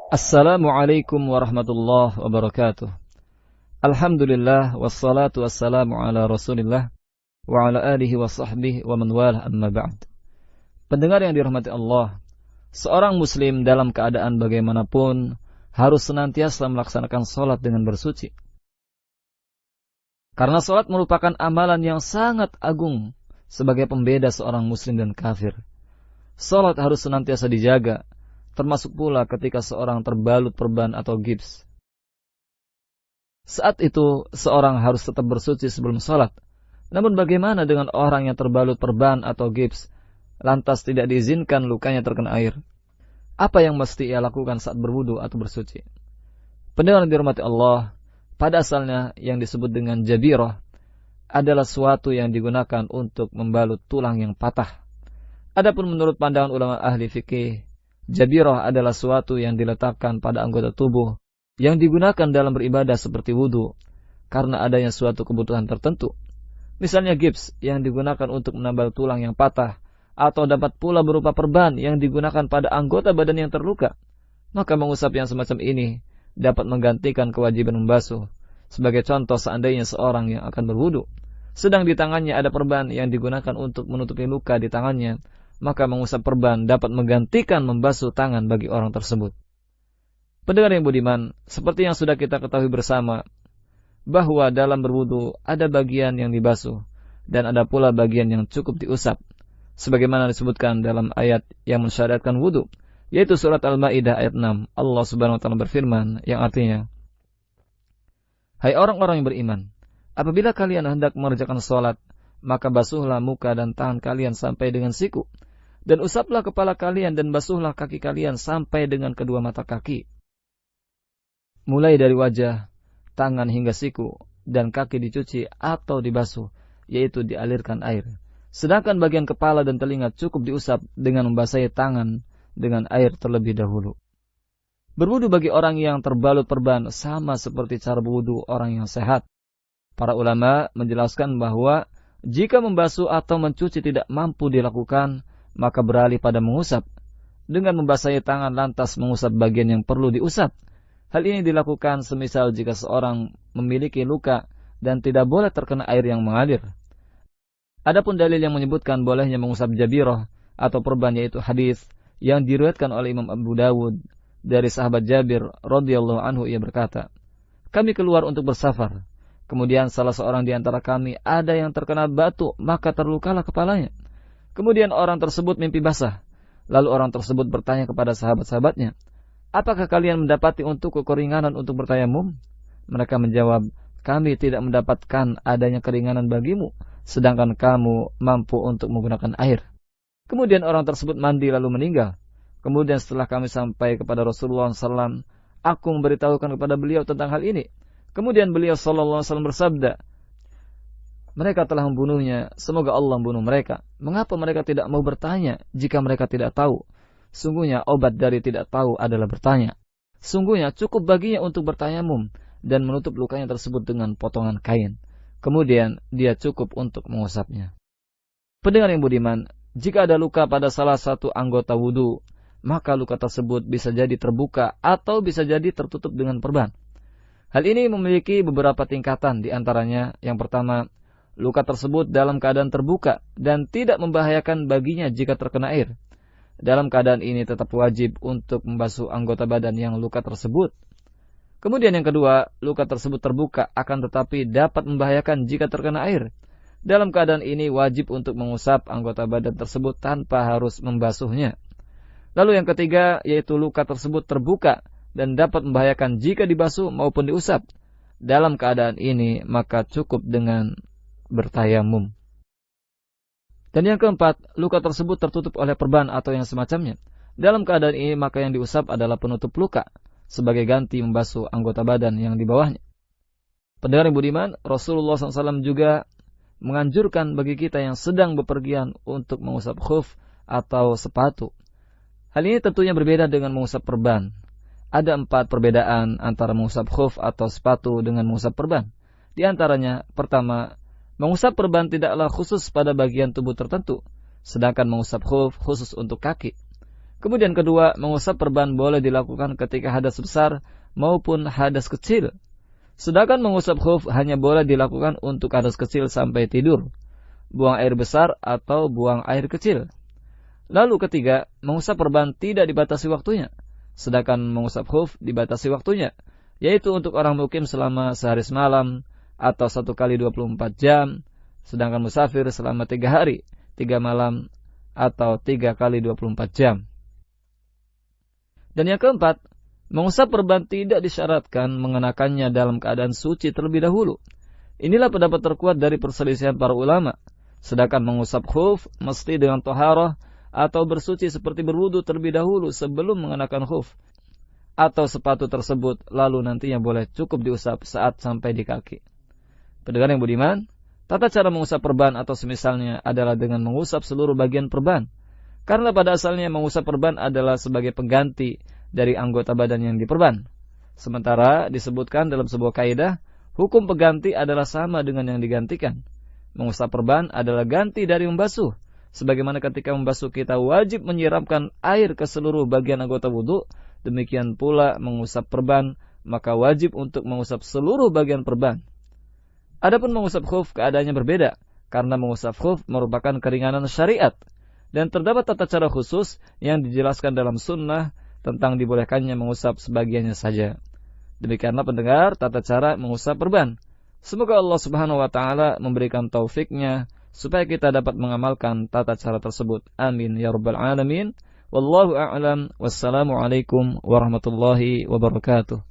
Assalamualaikum warahmatullahi wabarakatuh. Alhamdulillah wassalatu wassalamu ala Rasulillah wa ala alihi wa sahbihi wa man walah, amma ba'd. Pendengar yang dirahmati Allah, seorang muslim dalam keadaan bagaimanapun harus senantiasa melaksanakan salat dengan bersuci. Karena salat merupakan amalan yang sangat agung sebagai pembeda seorang muslim dan kafir. Salat harus senantiasa dijaga, termasuk pula ketika seorang terbalut perban atau gips. Saat itu, seorang harus tetap bersuci sebelum salat. Namun bagaimana dengan orang yang terbalut perban atau gips, lantas tidak diizinkan lukanya terkena air? Apa yang mesti ia lakukan saat berwudu atau bersuci? Pendengar yang dirahmati Allah, pada asalnya yang disebut dengan jabirah adalah suatu yang digunakan untuk membalut tulang yang patah. Adapun menurut pandangan ulama ahli fikih, jabirah adalah suatu yang diletakkan pada anggota tubuh yang digunakan dalam beribadah seperti wudu karena adanya suatu kebutuhan tertentu. Misalnya gips yang digunakan untuk menambal tulang yang patah, atau dapat pula berupa perban yang digunakan pada anggota badan yang terluka. Maka mengusap yang semacam ini dapat menggantikan kewajiban membasuh. Sebagai contoh, seandainya seorang yang akan berwudu sedang di tangannya ada perban yang digunakan untuk menutupi luka di tangannya, maka mengusap perban dapat menggantikan membasuh tangan bagi orang tersebut. Pendengar yang budiman, seperti yang sudah kita ketahui bersama, bahwa dalam berwudu ada bagian yang dibasuh dan ada pula bagian yang cukup diusap, sebagaimana disebutkan dalam ayat yang mensyariatkan wudu, yaitu surat Al-Maidah ayat 6. Allah Subhanahu wa taala berfirman yang artinya, "Hai orang-orang yang beriman, apabila kalian hendak mengerjakan salat, maka basuhlah muka dan tangan kalian sampai dengan siku, dan usaplah kepala kalian dan basuhlah kaki kalian sampai dengan kedua mata kaki. Mulai dari wajah, tangan hingga siku, dan kaki dicuci atau dibasuh, yaitu dialirkan air. Sedangkan bagian kepala dan telinga cukup diusap dengan membasahi tangan dengan air terlebih dahulu." Berwudu bagi orang yang terbalut perban sama seperti cara berwudu orang yang sehat. Para ulama menjelaskan bahwa jika membasuh atau mencuci tidak mampu dilakukan, maka beralih pada mengusap. Dengan membasahi tangan lantas mengusap bagian yang perlu diusap. Hal ini dilakukan semisal jika seorang memiliki luka dan tidak boleh terkena air yang mengalir. Adapun dalil yang menyebutkan bolehnya mengusap jabirah atau perban, yaitu hadis yang diriwayatkan oleh Imam Abu Dawud dari sahabat Jabir radhiyallahu anhu, ia berkata, "Kami keluar untuk bersafar. Kemudian salah seorang di antara kami ada yang terkena batu, maka terlukalah kepalanya. Kemudian orang tersebut mimpi basah. Lalu orang tersebut bertanya kepada sahabat-sahabatnya, 'Apakah kalian mendapati untuk keringanan untuk bertayamum?' Mereka menjawab, 'Kami tidak mendapatkan adanya keringanan bagimu, sedangkan kamu mampu untuk menggunakan air.' Kemudian orang tersebut mandi lalu meninggal. Kemudian setelah kami sampai kepada Rasulullah SAW, aku memberitahukan kepada beliau tentang hal ini. Kemudian beliau SAW bersabda, 'Mereka telah membunuhnya, semoga Allah membunuh mereka. Mengapa mereka tidak mau bertanya jika mereka tidak tahu? Sungguhnya obat dari tidak tahu adalah bertanya. Sungguhnya cukup baginya untuk bertayamum dan menutup lukanya tersebut dengan potongan kain. Kemudian dia cukup untuk mengusapnya.' Pendengar yang budiman, jika ada luka pada salah satu anggota wudu, maka luka tersebut bisa jadi terbuka atau bisa jadi tertutup dengan perban. Hal ini memiliki beberapa tingkatan, di antaranya yang pertama, luka tersebut dalam keadaan terbuka dan tidak membahayakan baginya jika terkena air. Dalam keadaan ini tetap wajib untuk membasuh anggota badan yang luka tersebut. Kemudian yang kedua, luka tersebut terbuka akan tetapi dapat membahayakan jika terkena air. Dalam keadaan ini wajib untuk mengusap anggota badan tersebut tanpa harus membasuhnya. Lalu yang ketiga, yaitu luka tersebut terbuka dan dapat membahayakan jika dibasuh maupun diusap. Dalam keadaan ini maka cukup dengan bertayamum. Dan yang keempat, luka tersebut tertutup oleh perban atau yang semacamnya. Dalam keadaan ini maka yang diusap adalah penutup luka sebagai ganti membasuh anggota badan yang di bawahnya. Pendengar yang budiman, Rasulullah SAW juga menganjurkan bagi kita yang sedang bepergian untuk mengusap khuf atau sepatu. Hal ini tentunya berbeda dengan mengusap perban. Ada 4 perbedaan antara mengusap khuf atau sepatu dengan mengusap perban. Di antaranya, pertama, mengusap perban tidaklah khusus pada bagian tubuh tertentu, sedangkan mengusap khuf khusus untuk kaki. Kemudian kedua, mengusap perban boleh dilakukan ketika hadas besar maupun hadas kecil. Sedangkan mengusap khuf hanya boleh dilakukan untuk hadas kecil sampai tidur, buang air besar atau buang air kecil. Lalu ketiga, mengusap perban tidak dibatasi waktunya. Sedangkan mengusap khuf dibatasi waktunya, yaitu untuk orang mukim selama sehari semalam atau 1 kali 24 jam, sedangkan musafir selama 3 hari, 3 malam atau 3 kali 24 jam. Dan yang keempat, mengusap perban tidak disyaratkan mengenakannya dalam keadaan suci terlebih dahulu. Inilah pendapat terkuat dari perselisihan para ulama. Sedangkan mengusap khuf mesti dengan toharah atau bersuci seperti berwudu terlebih dahulu sebelum mengenakan khuf atau sepatu tersebut, lalu nantinya boleh cukup diusap saat sampai di kaki. Pendengar yang budiman, tata cara mengusap perban atau semisalnya adalah dengan mengusap seluruh bagian perban. Karena pada asalnya mengusap perban adalah sebagai pengganti dari anggota badan yang diperban. Sementara disebutkan dalam sebuah kaidah, hukum pengganti adalah sama dengan yang digantikan. Mengusap perban adalah ganti dari membasuh. Sebagaimana ketika membasuh kita wajib menyiramkan air ke seluruh bagian anggota wudu, demikian pula mengusap perban, maka wajib untuk mengusap seluruh bagian perban. Adapun mengusap khuf keadaannya berbeda, karena mengusap khuf merupakan keringanan syariat, dan terdapat tata cara khusus yang dijelaskan dalam sunnah tentang dibolehkannya mengusap sebagiannya saja. Demikianlah pendengar tata cara mengusap perban. Semoga Allah Subhanahu wa taala memberikan taufiknya supaya kita dapat mengamalkan tata cara tersebut. Amin ya rabbal alamin. Wallahu a'lam. Wassalamualaikum warahmatullahi wabarakatuh.